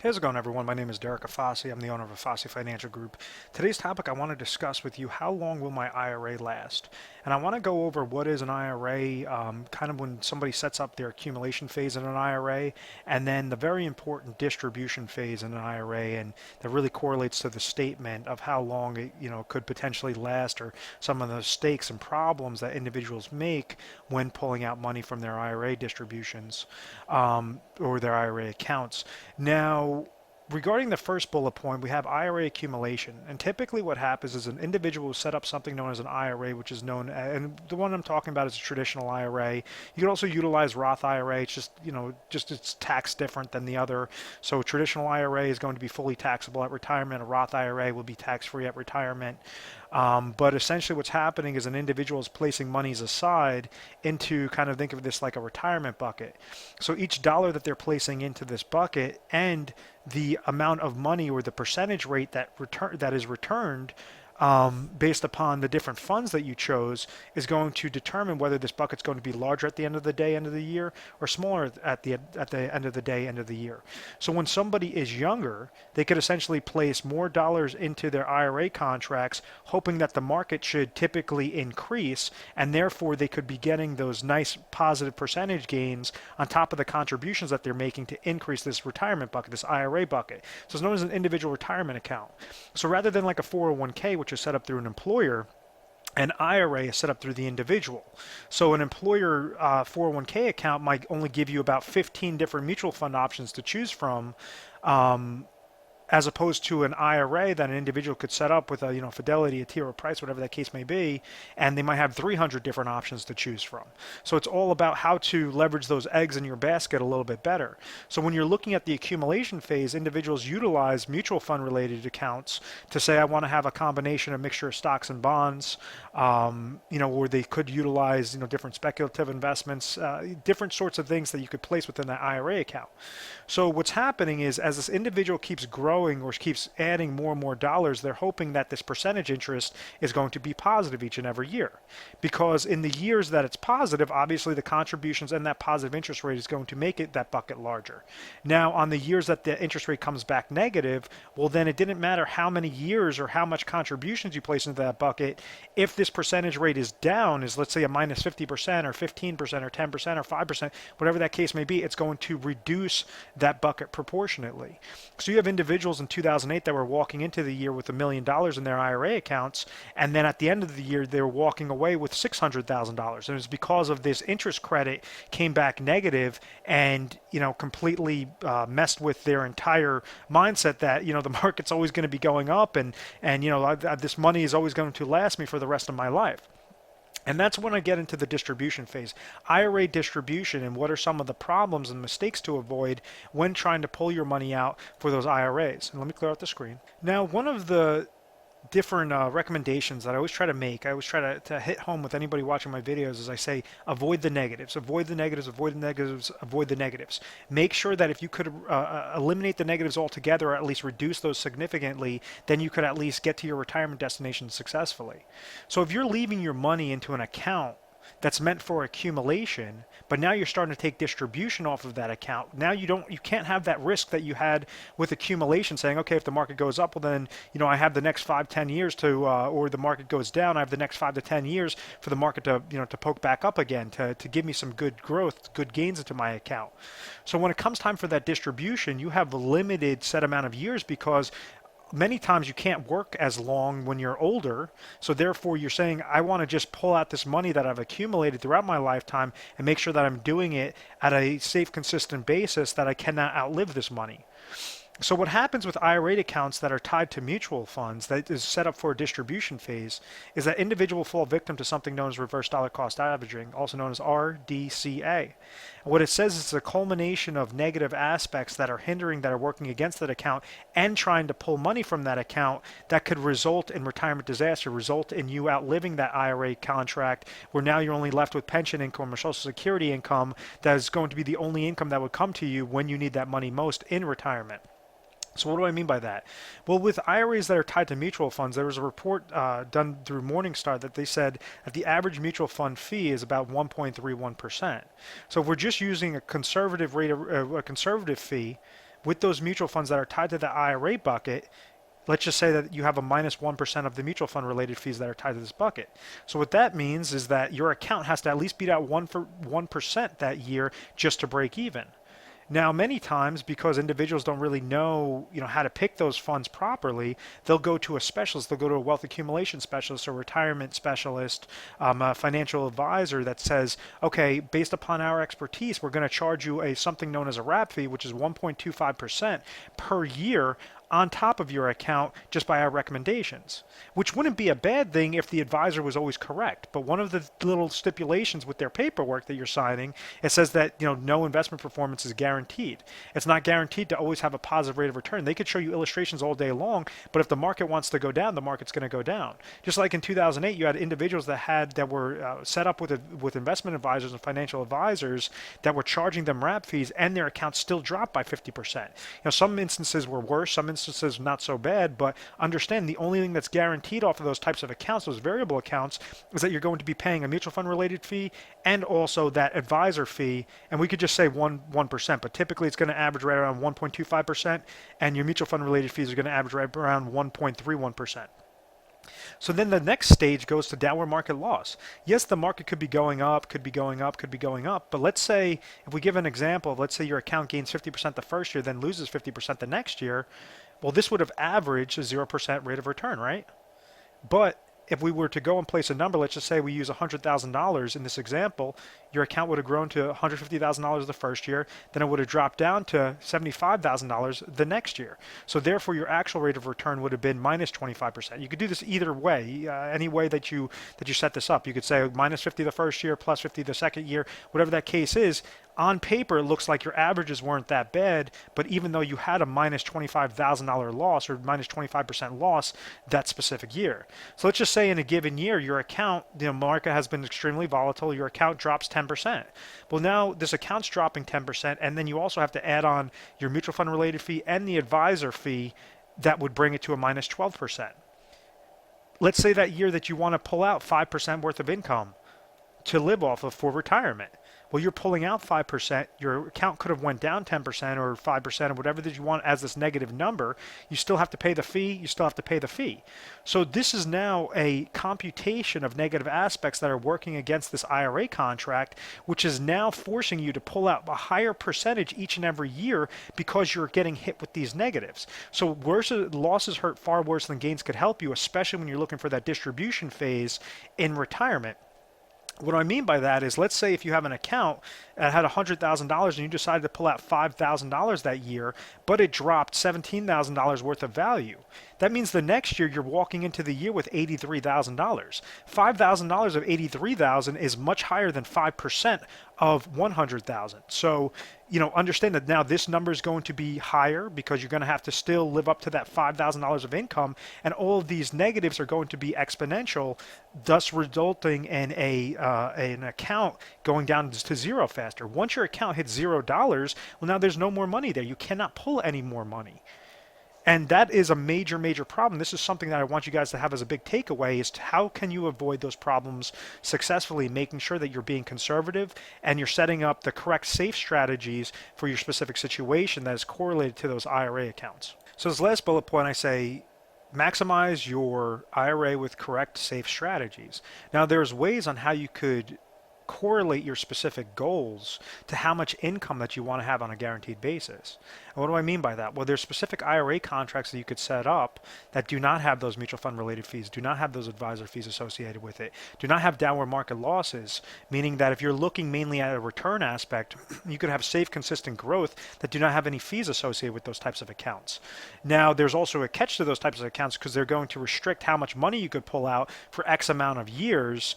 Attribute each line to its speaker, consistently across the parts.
Speaker 1: How's it going, everyone? My name is Derek Afasi. I'm the owner of Afasi Financial Group. Today's topic, I want to discuss with you how long will my IRA last? And I want to go over what is an IRA, kind of when somebody sets up their accumulation phase in an IRA, and then the very important distribution phase in an IRA, and that really correlates to the statement of how long it, could potentially last, or some of the mistakes and problems that individuals make when pulling out money from their IRA distributions or their IRA accounts. Now, regarding the first bullet point, we have IRA accumulation. And typically what happens is an individual will set up something known as an IRA, which is known, and the one I'm talking about is a traditional IRA. You can also utilize Roth IRA. It's just it's tax different than the other. So a traditional IRA is going to be fully taxable at retirement. A Roth IRA will be tax-free at retirement. But essentially what's happening is an individual is placing monies aside into, kind of think of this like a retirement bucket. So each dollar that they're placing into this bucket and the amount of money or the percentage rate that is returned based upon the different funds that you chose is going to determine whether this bucket's going to be larger at the end of the day, end of the year, or smaller at the end of the day, end of the year. So when somebody is younger, they could essentially place more dollars into their IRA contracts, hoping that the market should typically increase, and therefore they could be getting those nice positive percentage gains on top of the contributions that they're making to increase this retirement bucket, this IRA bucket. So it's known as an individual retirement account. So rather than like a 401k, which is set up through an employer, an IRA is set up through the individual. So an employer 401k account might only give you about 15 different mutual fund options to choose from, as opposed to an IRA that an individual could set up with a Fidelity, a T Rowe Price, whatever that case may be, and they might have 300 different options to choose from. So it's all about how to leverage those eggs in your basket a little bit better. So when you're looking at the accumulation phase, individuals utilize mutual fund related accounts to say, I want to have a combination, a mixture of stocks and bonds, or they could utilize different speculative investments, different sorts of things that you could place within that IRA account. So what's happening is, as this individual keeps growing or keeps adding more and more dollars, they're hoping that this percentage interest is going to be positive each and every year. Because in the years that it's positive, obviously the contributions and that positive interest rate is going to make that bucket larger. Now, on the years that the interest rate comes back negative, well, then it didn't matter how many years or how much contributions you place into that bucket. If this percentage rate is down, is let's say a minus 50% or 15% or 10% or 5%, whatever that case may be, it's going to reduce that bucket proportionately. So you have individuals in 2008 that were walking into the year with $1 million in their IRA accounts, and then at the end of the year they were walking away with $600,000. And it's because of this interest credit came back negative and completely messed with their entire mindset that the market's always going to be going up, and this money is always going to last me for the rest of my life. And that's when I get into the distribution phase. IRA distribution, and what are some of the problems and mistakes to avoid when trying to pull your money out for those IRAs. And let me clear out the screen. Now, one of the different recommendations that I always try to make, I always try to hit home with anybody watching my videos, is I say avoid the negatives, avoid the negatives, avoid the negatives, avoid the negatives. Make sure that if you could eliminate the negatives altogether, or at least reduce those significantly, then you could at least get to your retirement destination successfully. So if you're leaving your money into an account that's meant for accumulation, but now you're starting to take distribution off of that account. Now you can't have that risk that you had with accumulation, saying, okay, if the market goes up, well then, I have the next 5-10 years to, or the market goes down, I have the next 5 to 10 years for the market to, to poke back up again, to give me some good growth, good gains into my account. So when it comes time for that distribution, you have a limited set amount of years, because many times you can't work as long when you're older, so therefore you're saying, I want to just pull out this money that I've accumulated throughout my lifetime and make sure that I'm doing it at a safe, consistent basis, that I cannot outlive this money. So what happens with IRA accounts that are tied to mutual funds that is set up for a distribution phase is that individuals fall victim to something known as reverse dollar cost averaging, also known as RDCA. What it says is it's a culmination of negative aspects that are working against that account and trying to pull money from that account that could result in retirement disaster, result in you outliving that IRA contract, where now you're only left with pension income or Social Security income that is going to be the only income that would come to you when you need that money most in retirement. So what do I mean by that? Well, with IRAs that are tied to mutual funds, there was a report done through Morningstar that they said that the average mutual fund fee is about 1.31%. So if we're just using a conservative fee, with those mutual funds that are tied to the IRA bucket, let's just say that you have a minus 1% of the mutual fund related fees that are tied to this bucket. So what that means is that your account has to at least beat out 1% that year just to break even. Now, many times, because individuals don't really know, how to pick those funds properly, they'll go to a specialist. They'll go to a wealth accumulation specialist or retirement specialist, a financial advisor that says, okay, based upon our expertise, we're going to charge you something known as a wrap fee, which is 1.25% per year on top of your account just by our recommendations, which wouldn't be a bad thing if the advisor was always correct. But one of the little stipulations with their paperwork that you're signing, it says that no investment performance is guaranteed. It's not guaranteed to always have a positive rate of return. They could show you illustrations all day long, but if the market wants to go down, the market's going to go down. Just like in 2008, you had individuals that were set up with investment advisors and financial advisors that were charging them wrap fees, and their accounts still dropped by 50%. Some instances were worse, some instances not so bad, but understand the only thing that's guaranteed off of those types of accounts, those variable accounts, is that you're going to be paying a mutual fund related fee and also that advisor fee. And we could just say 1%, but typically it's going to average right around 1.25%, and your mutual fund related fees are going to average right around 1.31%. So then the next stage goes to downward market loss. Yes, the market could be going up, could be going up, could be going up. But let's say, if we give an example, let's say your account gains 50% the first year, then loses 50% the next year. Well, this would have averaged a 0% rate of return, right? But if we were to go and place a number, let's just say we use $100,000 in this example, your account would have grown to $150,000 the first year, then it would have dropped down to $75,000 the next year. So therefore, your actual rate of return would have been minus 25%. You could do this either way, any way that you set this up. You could say minus 50 the first year, plus 50 the second year, whatever that case is. On paper, it looks like your averages weren't that bad, but even though you had a minus $25,000 loss or minus 25% loss that specific year. So let's just say in a given year, your account, the market has been extremely volatile, your account drops 10%. Well, now this account's dropping 10%, and then you also have to add on your mutual fund related fee and the advisor fee that would bring it to a minus 12%. Let's say that year that you want to pull out 5% worth of income to live off of for retirement. Well, you're pulling out 5%, your account could have went down 10% or 5% or whatever that you want as this negative number. You still have to pay the fee, you still have to pay the fee. So this is now a computation of negative aspects that are working against this IRA contract, which is now forcing you to pull out a higher percentage each and every year because you're getting hit with these negatives. So losses hurt far worse than gains could help you, especially when you're looking for that distribution phase in retirement. What I mean by that is, let's say if you have an account that had $100,000 and you decided to pull out $5,000 that year, but it dropped $17,000 worth of value. That means the next year you're walking into the year with $83,000. $5,000 of $83,000 is much higher than 5% of $100,000. So, understand that now this number is going to be higher because you're going to have to still live up to that $5,000 of income, and all of these negatives are going to be exponential, thus resulting in an account going down to zero faster. Once your account hits $0, well, now there's no more money there. You cannot pull any more money. And that is a major, major problem. This is something that I want you guys to have as a big takeaway, is how can you avoid those problems successfully, making sure that you're being conservative and you're setting up the correct safe strategies for your specific situation that is correlated to those IRA accounts. So this last bullet point, I say, maximize your IRA with correct safe strategies. Now there's ways on how you could correlate your specific goals to how much income that you want to have on a guaranteed basis. And what do I mean by that? Well, there's specific IRA contracts that you could set up that do not have those mutual fund related fees, do not have those advisor fees associated with it, do not have downward market losses, meaning that if you're looking mainly at a return aspect, you could have safe, consistent growth that do not have any fees associated with those types of accounts. Now, there's also a catch to those types of accounts because they're going to restrict how much money you could pull out for X amount of years.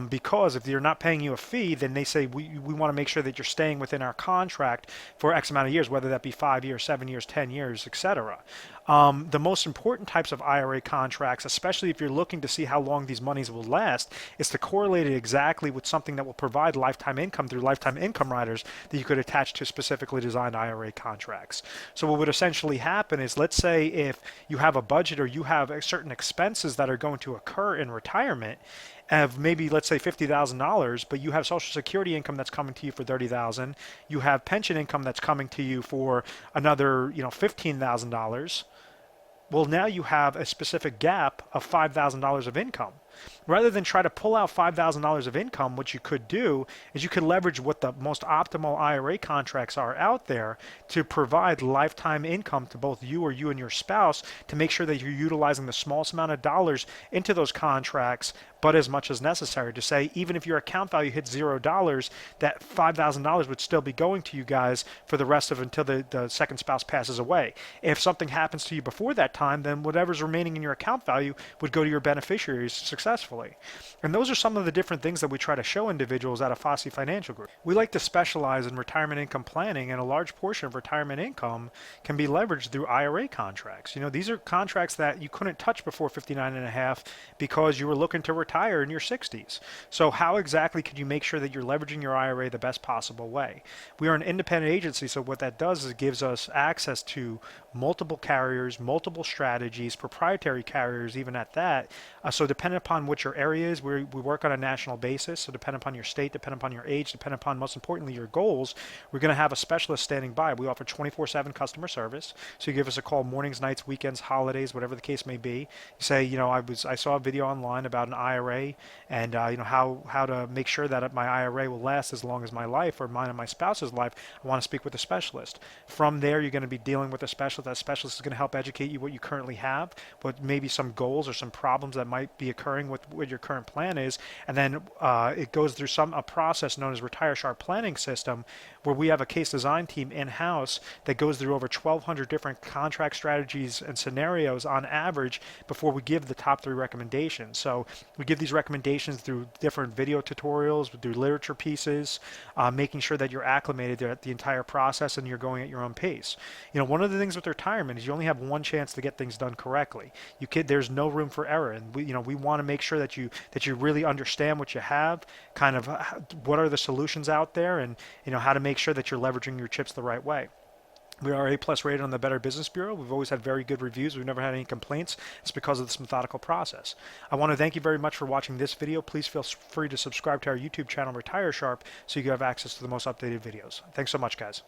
Speaker 1: Because if they're not paying you a fee, then they say we want to make sure that you're staying within our contract for X amount of years, whether that be 5 years, 7 years, 10 years, etc. The most important types of IRA contracts, especially if you're looking to see how long these monies will last, is to correlate it exactly with something that will provide lifetime income through lifetime income riders that you could attach to specifically designed IRA contracts. So what would essentially happen is, let's say if you have a budget or you have certain expenses that are going to occur in retirement, of maybe, let's say, $50,000, but you have Social Security income that's coming to you for $30,000. You have pension income that's coming to you for another, $15,000. Well, now you have a specific gap of $5,000 of income. Rather than try to pull out $5,000 of income, what you could do is you could leverage what the most optimal IRA contracts are out there to provide lifetime income to both you or you and your spouse, to make sure that you're utilizing the smallest amount of dollars into those contracts, but as much as necessary, to say even if your account value hits $0, that $5,000 would still be going to you guys for the rest of until the second spouse passes away. If something happens to you before that time, then whatever's remaining in your account value would go to your beneficiaries successfully. And those are some of the different things that we try to show individuals at a Fosse Financial Group. We like to specialize in retirement income planning, and a large portion of retirement income can be leveraged through IRA contracts. These are contracts that you couldn't touch before 59 and a half because you were looking to retire in your 60s. So how exactly could you make sure that you're leveraging your IRA the best possible way? We are an independent agency, so what that does is it gives us access to multiple carriers, multiple strategies, proprietary carriers even at that. So depending upon what your area is, we work on a national basis. So depending upon your state, depending upon your age, depending upon, most importantly, your goals, we're going to have a specialist standing by. We offer 24/7 customer service. So you give us a call mornings, nights, weekends, holidays, whatever the case may be. You say, I saw a video online about an IRA and how to make sure that my IRA will last as long as my life or mine and my spouse's life. I want to speak with a specialist. From there, you're going to be dealing with a specialist. That specialist is going to help educate you what you currently have, what maybe some goals or some problems that might be occurring with what your current plan is, and then it goes through a process known as Retire Sharp Planning System, where we have a case design team in-house that goes through over 1,200 different contract strategies and scenarios on average before we give the top 3 recommendations. So we give these recommendations through different video tutorials, through literature pieces, making sure that you're acclimated at the entire process and you're going at your own pace. One of the things with retirement is you only have one chance to get things done correctly. There's no room for error, and we want to make sure that you really understand what you have, kind of what are the solutions out there, and how to make sure that you're leveraging your chips the right way. We are A+ rated on the Better Business Bureau. We've always had very good reviews. We've never had any complaints. It's because of this methodical process. I want to thank you very much for watching this video. Please feel free to subscribe to our YouTube channel, Retire Sharp, so you can have access to the most updated videos. Thanks so much, guys.